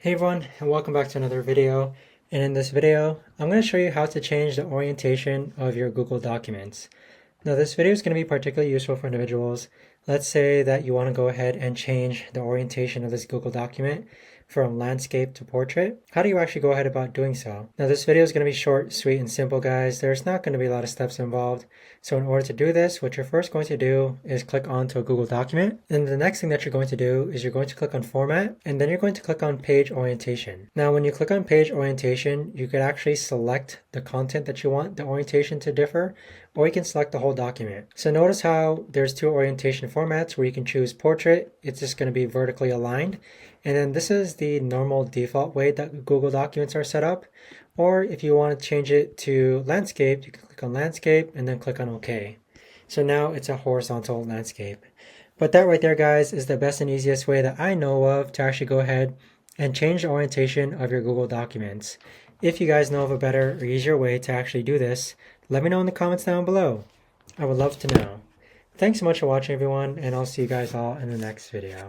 Hey everyone, and welcome back to another video. And in this video, I'm going to show you how to change the orientation of your Google Documents. Now this video is going to be particularly useful for individuals. Let's say that you want to go ahead and change the orientation of this Google document from landscape to portrait. How do you actually go ahead about doing so? Now this video is going to be short, sweet, and simple, guys. There's not going to be a lot of steps involved. So in order to do this, what you're first going to do is click onto a Google document. And the next thing that you're going to do is you're going to click on Format, and then you're going to click on Page Orientation. Now when you click on Page Orientation, you can actually select the content that you want the orientation to differ, or you can select the whole document. So notice how there's two orientation formats where you can choose portrait. It's just going to be vertically aligned. And then this is the normal default way that Google Documents are set up. Or if you want to change it to landscape, you can click on landscape and then click on OK. So now it's a horizontal landscape. But that right there, guys, is the best and easiest way that I know of to actually go ahead and change the orientation of your Google Documents. If you guys know of a better or easier way to actually do this, let me know in the comments down below. I would love to know. Thanks so much for watching, everyone, and I'll see you guys all in the next video.